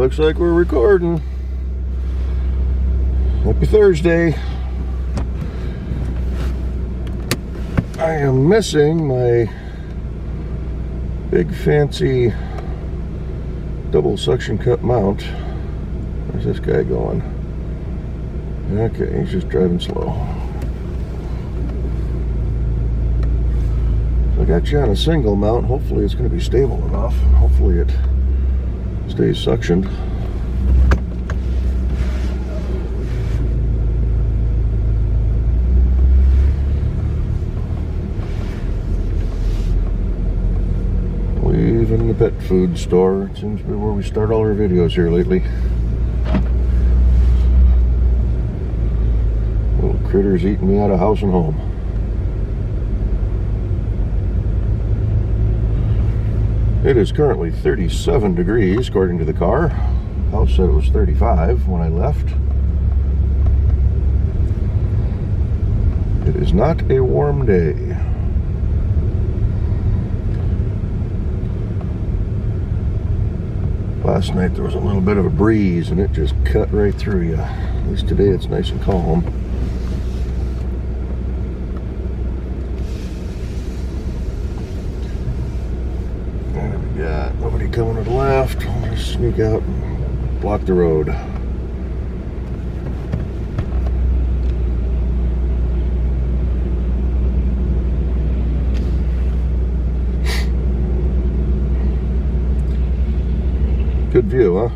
looks like we're recording. Happy Thursday. I am missing my big fancy double suction cup mount. Where's this guy going? Okay, he's just driving slow. I got you on a single mount. Hopefully it's going to be stable enough. Hopefully it stays suctioned. Leaving the pet food store. It seems to be where we start all our videos here lately. Little critters eating me out of house and home. It is currently 37 degrees according to the car. House said it was 35 when I left. It is not a warm day. Last night there was a little bit of a breeze and it just cut right through you. At least today it's nice and calm. Got nobody coming to the left. I'll just sneak out and block the road. Good view, huh?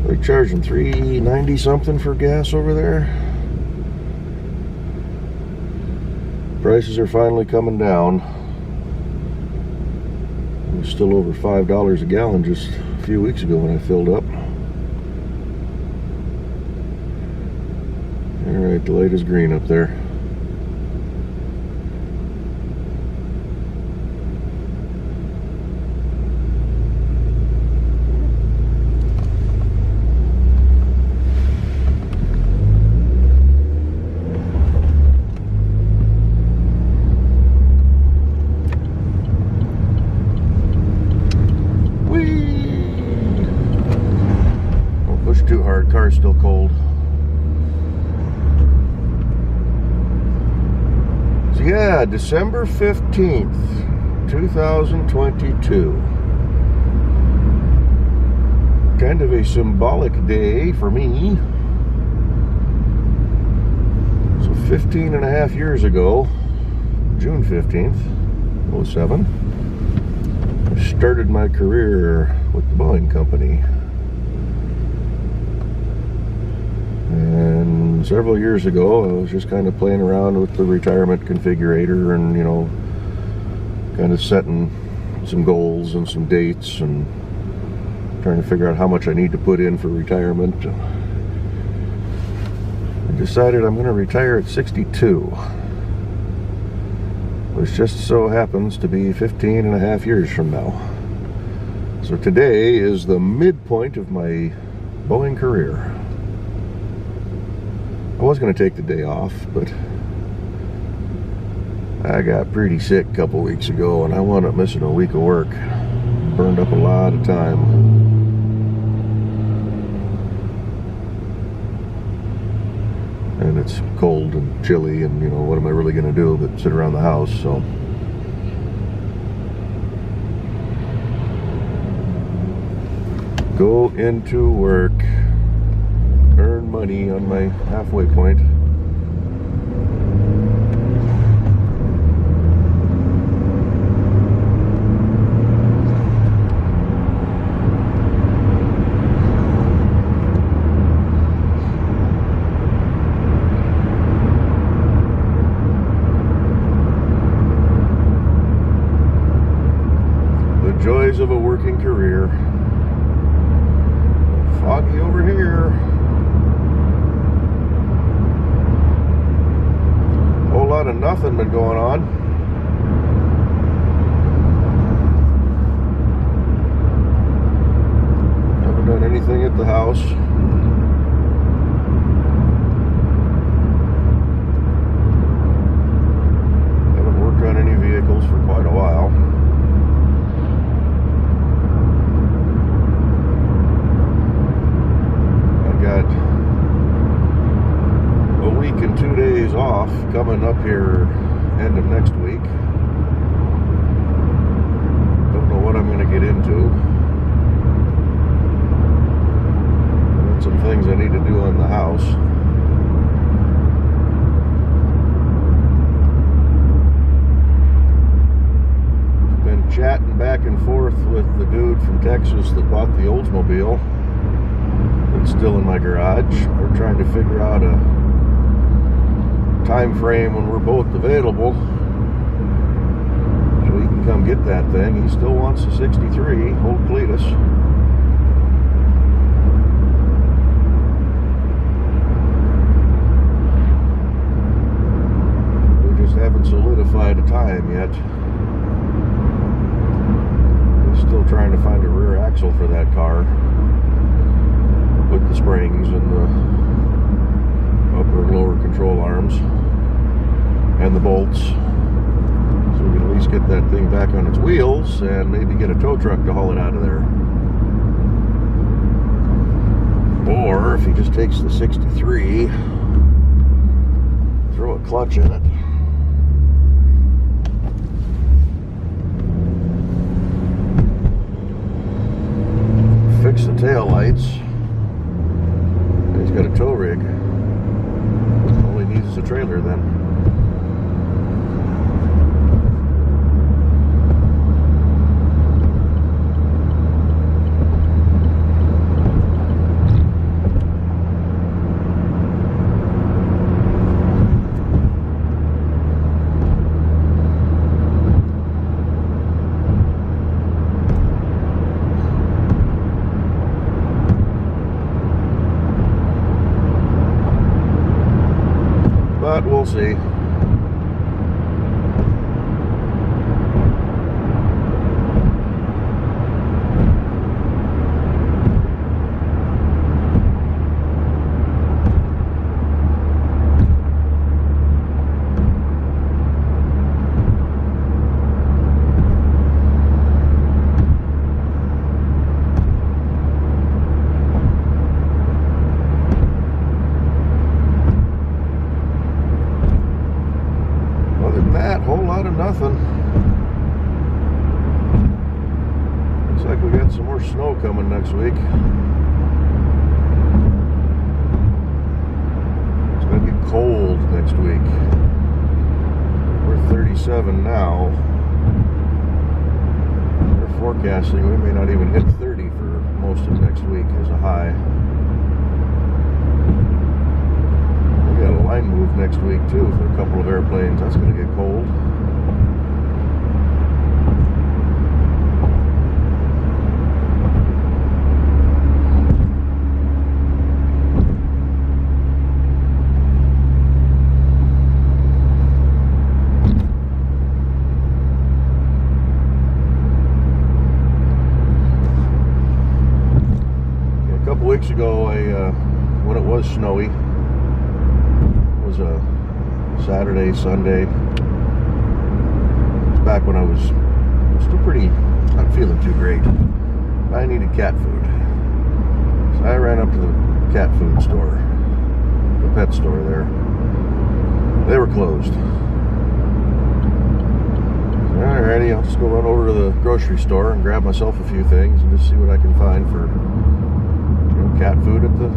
They're charging $3.90 something for gas over there. Prices are finally coming down. It was still over $5 a gallon just a few weeks ago when I filled up. Alright, the light is green up there. Too hard, car's still cold. So yeah, December 15th, 2022. Kind of a symbolic day for me. So 15 and a half years ago, June 15th, 07, I started my career with the Boeing company. And several years ago, I was just kind of playing around with the retirement configurator and, you know, kind of setting some goals and some dates and trying to figure out how much I need to put in for retirement. I decided I'm going to retire at 62, which just so happens to be 15 and a half years from now. So today is the midpoint of my Boeing career. I was going to take the day off, but I got pretty sick a couple weeks ago and I wound up missing a week of work. Burned up a lot of time. And it's cold and chilly and, you know, what am I really going to do but sit around the house, so. Go into work. Earn money on my halfway point. The joys of a working career. Foggy over here. Lot of nothing been going on. Haven't done anything at the house. Haven't worked on any vehicles for quite a while. house. Been chatting back and forth with the dude from Texas that bought the Oldsmobile. It's still in my garage. We're trying to figure out a time frame when we're both available so he can come get that thing. He still wants a 63 old Cletus. We just haven't solidified a time yet. We're still trying to find a rear axle for that car with the springs and the upper and lower control arms and the bolts, so we can at least get that thing back on its wheels and maybe get a tow truck to haul it out of there. Or if he just takes the 63, throw a clutch in it, fix the tail lights. He's got a tow rig. All he needs is a trailer then. But we'll see. Whole lot of nothing. Looks like we got some more snow coming next week. It's going to get cold next week. We're 37 now. They're forecasting we may not even hit 30 for most of next week as a high. We got a line move next week too for a couple of airplanes. That's going to get cold. A couple weeks ago, when it was snowy, it was a Saturday, Sunday. It's back when I was still not feeling too great. I needed cat food. So I ran up to the cat food store, the pet store there. They were closed. Alrighty, I'll just go run over to the grocery store and grab myself a few things and just see what I can find for cat food at the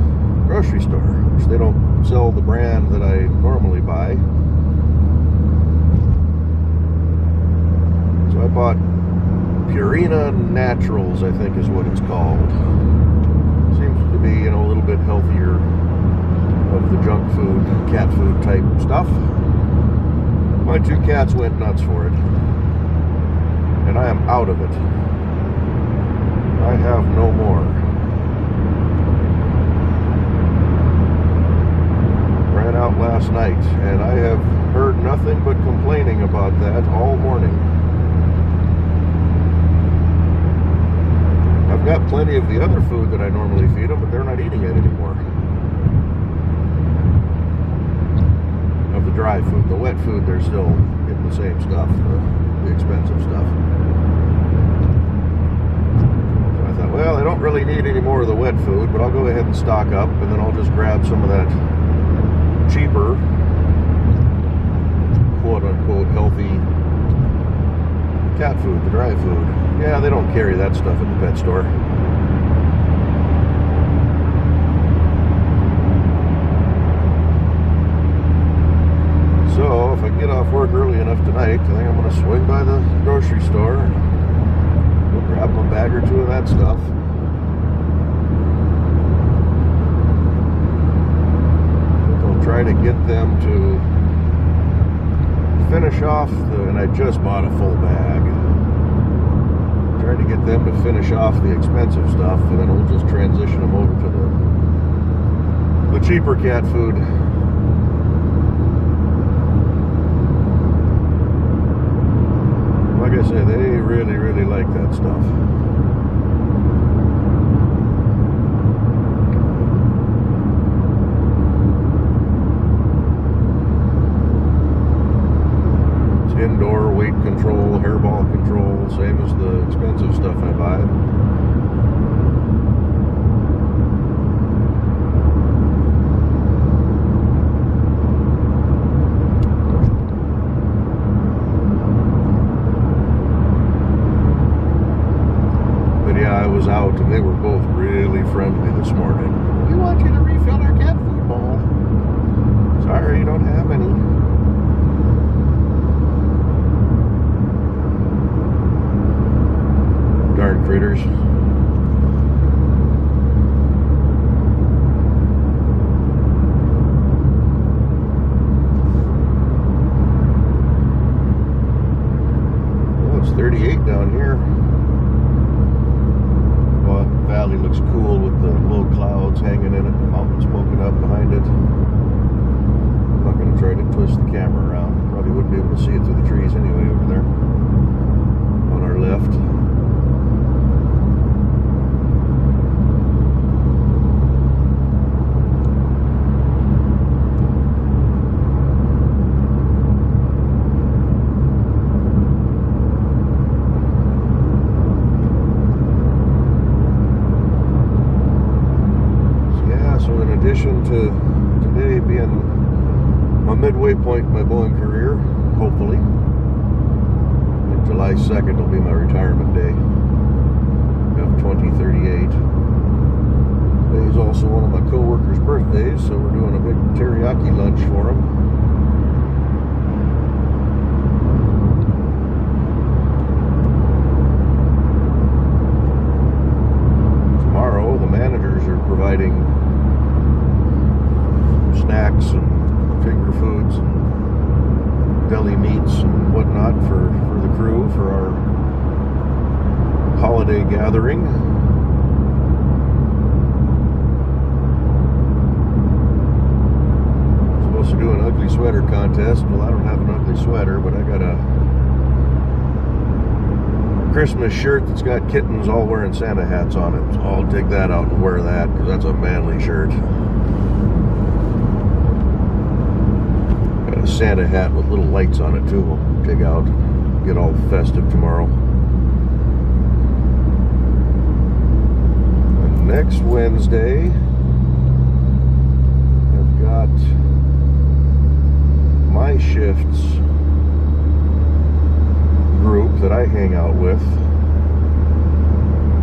grocery store, which they don't sell the brand that I normally buy. So I bought Purina Naturals, I think is what it's called. Seems to be, a little bit healthier of the junk food, cat food type stuff. My two cats went nuts for it, and I am out of it. I have no more. Ran out last night, and I have heard nothing but complaining about that all morning. I've got plenty of the other food that I normally feed them, but they're not eating it anymore. Of the dry food. The wet food, they're still getting the same stuff, the expensive stuff. So I thought, well, I don't really need any more of the wet food, but I'll go ahead and stock up, and then I'll just grab some of that cheaper, quote-unquote, healthy cat food, the dry food. Yeah, they don't carry that stuff at the pet store. off work early enough tonight. I think I'm going to swing by the grocery store and go grab a bag or two of that stuff. I'll try to get them to finish off and I just bought a full bag. Try to get them to finish off the expensive stuff, and then we'll just transition them over to the cheaper cat food. Like I say, they really, really like that stuff. It's indoor weight control, hairball control, same as the expensive stuff I buy. I was out and they were both really friendly this morning. We want you to refill our cat food bowl. Sorry, you don't have any. Darn critters. Well, it's 38 down here. Valley looks cool with the low clouds hanging in it, the mountains poking up behind it. I'm not going to try to twist the camera around. Probably wouldn't be able to see it through the trees anyway over there on our left. In addition to today being my midway point in my Boeing career, hopefully, and July 2nd will be my retirement day of 2038. Today is also one of my co-workers' birthdays, so we're doing a big teriyaki lunch for him. Tomorrow, the managers are providing snacks and finger foods and deli meats and whatnot for the crew for our holiday gathering. I'm supposed to do an ugly sweater contest. Well, I don't have an ugly sweater, but I got a Christmas shirt that's got kittens all wearing Santa hats on it. So I'll dig that out and wear that because that's a manly shirt. A Santa hat with little lights on it too. We'll dig out, get all festive tomorrow. And next Wednesday, I've got my shifts group that I hang out with.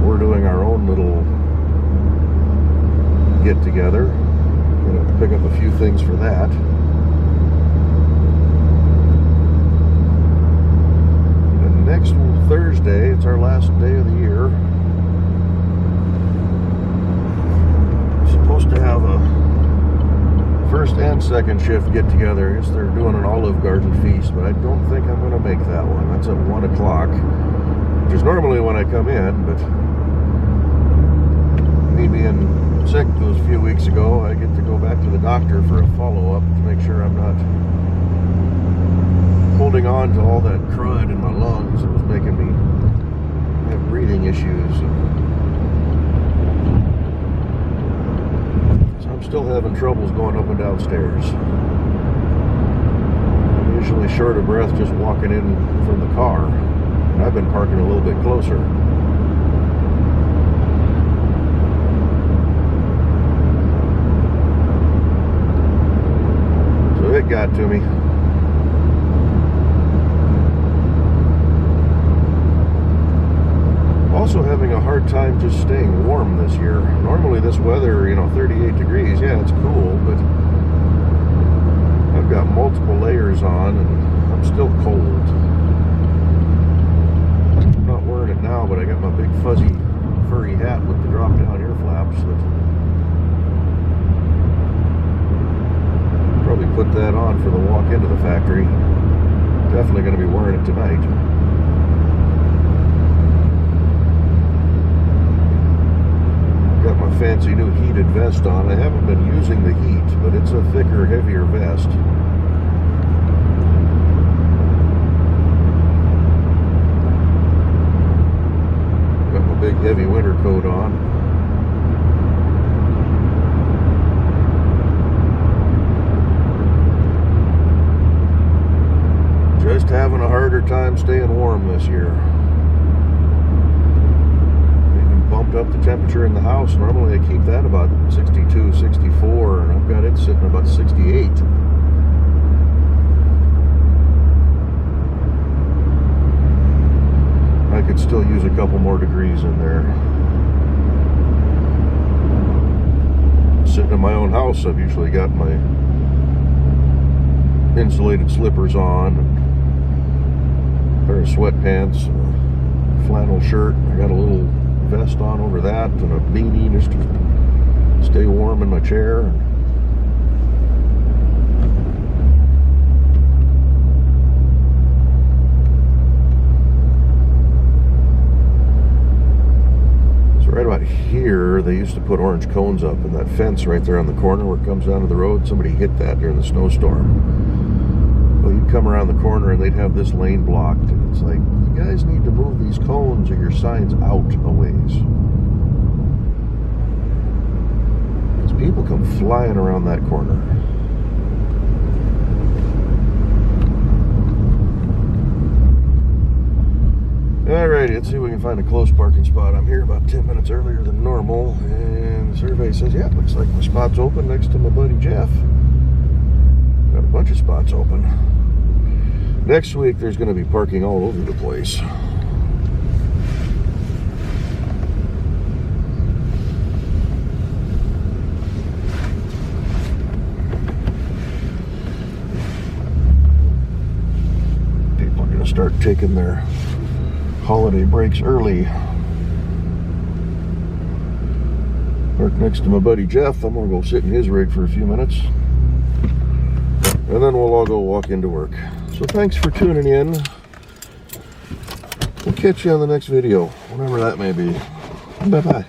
We're doing our own little get together. Gonna pick up a few things for that. Next Thursday, it's our last day of the year. We're supposed to have a first and second shift get together. I guess they're doing an Olive Garden feast, but I don't think I'm going to make that one. That's at 1 o'clock, which is normally when I come in, but me being sick those few weeks ago, I get to go back to the doctor for a follow-up to make sure I'm not holding on to all that crud in my lungs. It was making me have breathing issues. So I'm still having troubles going up and downstairs. I'm usually short of breath just walking in from the car. And I've been parking a little bit closer. So it got to me. Also having a hard time just staying warm this year. Normally this weather, 38 degrees, yeah, it's cool, but I've got multiple layers on and I'm I'm still cold. I'm not wearing it now, but I got my big fuzzy furry hat with the drop down ear flaps. Probably put that on for the walk into the factory. Definitely going to be wearing it tonight. Got my fancy new heated vest on. I haven't been using the heat, but it's a thicker, heavier vest. Got my big heavy winter coat on. Just having a harder time staying warm this year. Even bumped up the temperature in the house. Normally I keep that about 62, 64, and I've got it sitting about 68. I could still use a couple more degrees in there. Sitting in my own house, I've usually got my insulated slippers on, and a pair of sweatpants, and a flannel shirt. I got a little vest on over that, and a beanie just to stay warm in my chair. Right about here, they used to put orange cones up in that fence right there on the corner where it comes down to the road. Somebody hit that during the snowstorm. Well, you'd come around the corner and they'd have this lane blocked, and it's like, you guys need to move these cones or your signs out a ways. Because people come flying around that corner. Alrighty, let's see if we can find a close parking spot. I'm here about 10 minutes earlier than normal, and the survey says, yeah, looks like my spot's open next to my buddy Jeff. Got a bunch of spots open. Next week, there's going to be parking all over the place. People are going to start taking their holiday breaks early. Park next to my buddy Jeff. I'm gonna go sit in his rig for a few minutes, and then we'll all go walk into work. So thanks for tuning in. We'll catch you on the next video, whenever that may be. Bye bye.